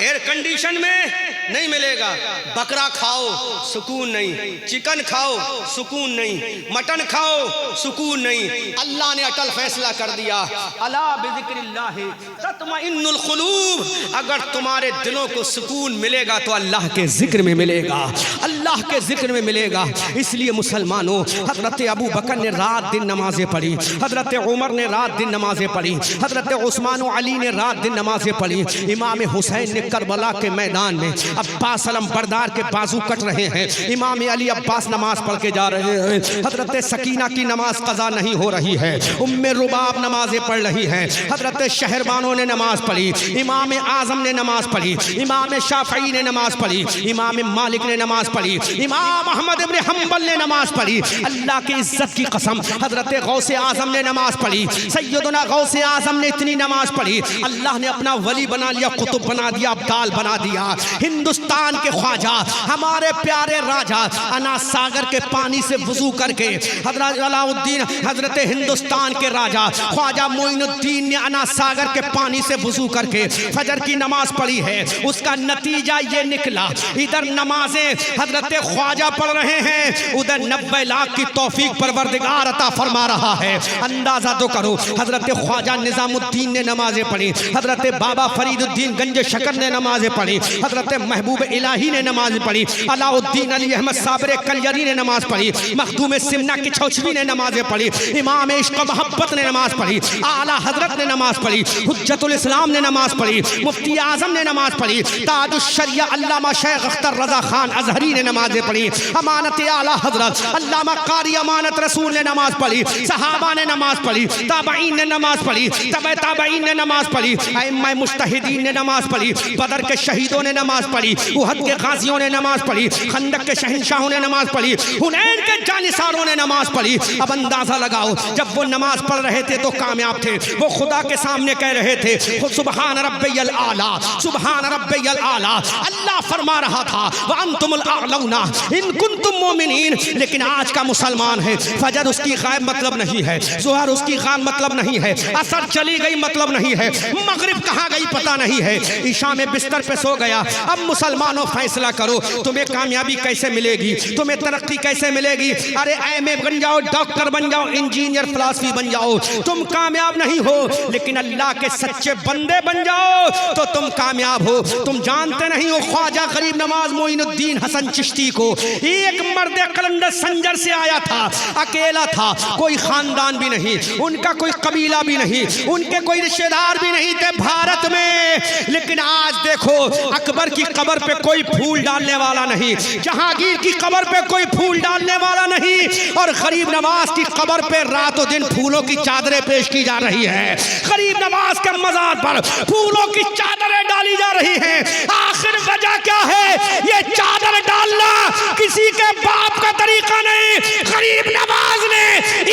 एयर कंडीशन में नहीं मिलेगा। बकरा खाओ सुकून नहीं, चिकन खाओ सुकून नहीं, मटन खाओ सुकून नहीं। अल्लाह ने अटल फैसला कर दिया, अला बिज़िक्रिल्लाह तत्मइन्नुल क़ुलूब। अगर तुम्हारे दिलों को सुकून मिलेगा तो अल्लाह के जिक्र में मिलेगा, अल्लाह के जिक्र में मिलेगा। इसलिए मुसलमानों, हजरत अबू बकर ने रात दिन नमाजें पढ़ी, हजरत उमर ने रात दिन नमाजें पढ़ी, हजरत उस्मान और अली ने रात दिन नमाजें पढ़ी। इमाम हुसैन ने करबला के मैदान में अब्बास अलम बरदार के बाजू कट रहे हैं, इमाम अली अब्बास नमाज पढ़ के जा रहे हैं। हजरत सकीना की नमाज कज़ा नहीं हो रही है, उम्मे रुबाब नमाजें पढ़ रही हैं, हजरत शहरबानों ने नमाज पढ़ी, इमाम आजम ने नमाज पढ़ी, इमाम शाफई ने नमाज पढ़ी, इमाम मालिक ने नमाज पढ़ी, इमाम अहमद इब्न हम्बल ने नमाज पढ़ी। अल्लाह की इज्जत की कसम, हजरत गौसे आजम ने नमाज पढ़ी, सैयदना गौसे आजम ने इतनी नमाज पढ़ी, अल्लाह ने अपना वली बना लिया, कुतुब बना दिया, अब्दाल बना दिया। हिंदुस्तान के ख्वाजा, हमारे प्यारे राजा, अना सागर के पानी से वजू करके हजरत अलाउद्दीन, हजरत हिंदुस्तान के राजा ख्वाजा मोइनुद्दीन ने अना सागर के पानी से वजू करके फजर की नमाज पढ़ी है। उसका नतीजा ये निकला, इधर नमाजें हजरत ख्वाजा पढ़ रहे हैं, उधर 90 लाख की तौफीक परवरदिगार अता फरमा रहा है। अंदाजा तो करो, हजरत ख्वाजा निजामुद्दीन ने नमाजें पढ़ी, हजरत बाबा फरीदुद्दीन गंज शकर ने नमाजें पढ़ी, हजरत महबूब इलाही ने नमाज पढ़ी, अलाउद्दीन अली अहमद साबरे कलयरी ने नमाज पढ़ी, मखदूम सिमना की छौछवी ने नमाजें पढ़ी, इमाम इश्क मोहब्बत ने नमाज पढ़ी, आला हजरत ने नमाज पढ़ी, हुज्जतुल इस्लाम ने नमाज पढ़ी, मुफ्ती आजम ने नमाज पढ़ी, ताजुश शरिया अल्लामा शेख अख्तर रजा खान अजहरी ने नमाजें पढ़ी, अमानत आला हजरत अल्लामा कारी अमानत रसूल ने नमाज पढ़ी, सहाबा ने नमाज पढ़ी, ताबईन ने नमाज पढ़ी, तबे ताबईन ने नमाज पढ़ी, अइम्मा मुज्तहिदीन ने नमाज पढ़ी, बदर के शहीदों ने नमाज पढ़ी, उहद के गाजियों ने नमाज पढ़ी, खंदक के शहंशाहों ने नमाज पढ़ी, हुनैन के जानिसारों ने नमाज पढ़ी। अब अंदाजा लगाओ, जब वो नमाज पढ़ रहे थे तो कामयाब थे, वो खुदा के सामने कह रहे थे सुबहान रब्बियल आला, सुबहान रब्बियल आला। अल्लाह फरमा रहा था व अंतुमुल आलौना इन कुंतुम मोमिनीन। लेकिन आज का मुसलमान है, फजर उसकी गायब मतलब नहीं है, ज़ोहर उसकी गायब मतलब नहीं है, असर चली गई मतलब नहीं है, मगरिब कहाँ गई पता नहीं है, ईशा में बिस्तर पे सो गया। अब मुसलमानों फैसला करो, तुम्हें कामयाबी कैसे मिलेगी, तुम्हें तरक्की कैसे मिलेगी। अरे एमए बन जाओ, डॉक्टर बन जाओ, इंजीनियर फिलासफी बन जाओ, तुम कामयाब नहीं हो। लेकिन अल्लाह के सच्चे बंदे बन जाओ तो तुम कामयाब हो। तुम जानते नहीं हो, ख्वाजा गरीब नवाज मोइनुद्दीन हसन चिश्ती को एक मर्द कलंदर संजर से आया था, अकेला था, कोई खानदान भी नहीं, उनका कोई कबीला भी नहीं, उनके कोई रिश्तेदार भी नहीं थे भारत में। लेकिन आज देखो, अकबर की कब्र पे कोई फूल डालने वाला नहीं, जहांगीर की कब्र पे कोई फूल डालने वाला नहीं, और गरीब नवाज की कब्र पे रातों दिन फूलों की चादरें पेश की जा रही है। गरीब नवाज के मज़ार पर फूलों की चादरें डाली जा रही हैं। आखिर वजह क्या है? ये चादर डालना किसी के बाप का तरीका नहीं, गरीब नवाज ने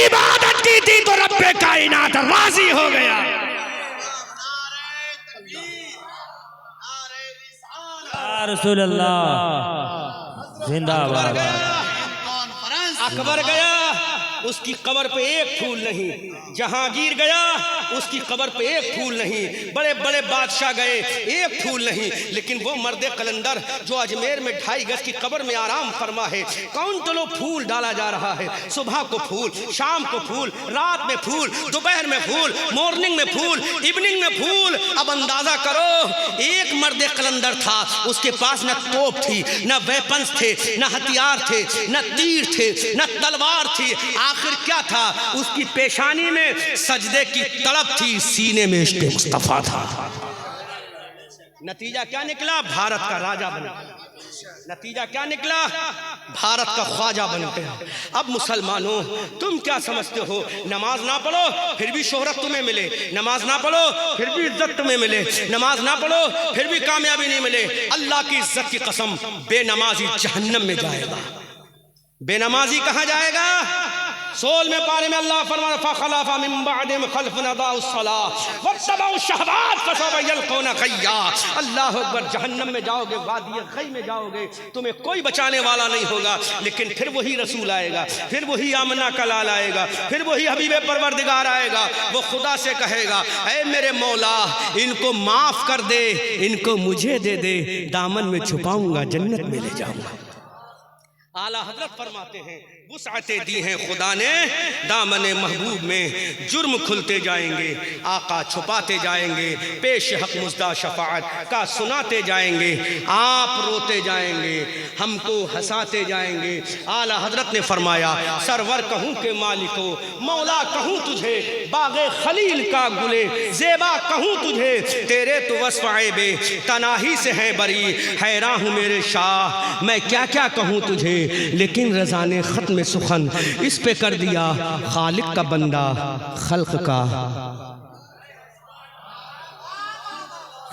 इबादत की थी तो रब्बे कायनात राजी हो गया। रसूल अल्लाह जिंदाबाद। अकबर गया, उसकी कब्र पे एक फूल नहीं, जहांगीर गया, उसकी कब्र पे एक फूल नहीं, बड़े बड़े बादशाह गए, एक फूल नहीं। लेकिन वो मर्द कलंदर जो अजमेर में 2.5 गज की कब्र में आराम फरमा है, कौन चलो फूल डाला जा रहा है। सुबह को फूल, शाम को फूल, रात में फूल, दोपहर में फूल, मॉर्निंग में फूल, इवनिंग में फूल। अब अंदाजा करो, एक मर्द कलंदर था, उसके पास न तोप थी, न वेपन्स थे, न हथियार थे, न तीर थे, न तलवार थी। आखिर क्या था? उसकी पेशानी में सजदे की तड़प थी, सीने में इश्क़ मुस्तफा था। नतीजा क्या निकला? भारत का राजा बना। नतीजा क्या निकला? भारत का ख्वाजा बन गया। अब मुसलमानों, तुम क्या समझते हो? नमाज ना पढ़ो फिर भी शोहरत तुम्हें मिले, नमाज ना पढ़ो फिर भी इज्जत तुम्हें मिले, नमाज ना पढ़ो फिर भी कामयाबी नहीं मिले। अल्लाह की इज्जत की कसम, बेनमाजी जहन्नम में जाएगा। बेनमाजी कहाँ जाएगा? 16वें पारे में अल्लाह फरमाता फखलफ़ मिन बअदिहिम खल्फ़ुन अदाउस सलाह वत्तबउ शहवात फसौफ यल्क़ूना ग़य्या। अल्लाह अकबर। जहन्नम में जाओगे, वादी ग़य में जाओगे, तुम्हें कोई बचाने वाला नहीं होगा, लेकिन फिर वही रसूल आएगा, फिर वही आमना का लाल आएगा, फिर वही हबीब परवरदिगार आएगा। वो खुदा से कहेगा, ऐ मेरे मौला, इनको माफ कर दे, इनको मुझे दे दे, दामन में छुपाऊंगा, जन्नत में ले जाऊंगा। आला हजरत फरमाते हैं वुसअतें दी हैं खुदा ने दामने महबूब में, जुर्म खुलते जाएंगे, आका छुपाते जाएंगे, पेश हक मुज़दा शफाअत का सुनाते जाएंगे, आप रोते जाएंगे, हमको हंसाते जाएंगे। आला हजरत ने फरमाया सरवर कहूँ के मालिको, मौला कहूँ तुझे, बाग़े खलील का गुले ज़ेबा कहूँ तुझे, तेरे तो वस्फ़ ऐबे तनाही से हैं बरी, हैरान हूँ मेरे शाह मैं क्या क्या कहूँ तुझे, लेकिन रज़ा ने ख़त्म सुखन इस पे कर दिया, खालिक का बंदा खल्क का,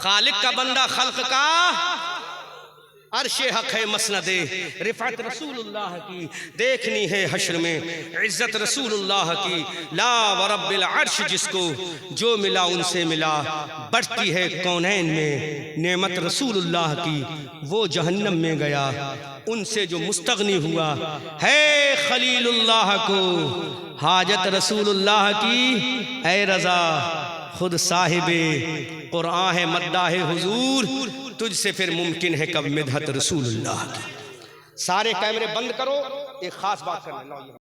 खालिक का बंदा खल्क का, अर्शे हक है मसनदे रिफ़अत रसूलुल्लाह की, देखनी है हश्र में इज़्ज़त रसूलुल्लाह की। ला व रब्बिल अर्श जिसको जो मिला उनसे मिला, बढ़ती है कौनैन में नेमत रसूलुल्लाह की, वो जहन्नम में गया उनसे जो मुस्तगनी हुआ है खलीलुल्लाह को, हाजत रसूलुल्लाह की। ऐ रज़ा खुद साहिबे कुरान है मद्दाह हुजूर, तुझसे फिर मुमकिन है कब मिदहत रसूलुल्लाह की। सारे कैमरे बंद करो, एक खास बात करने लो।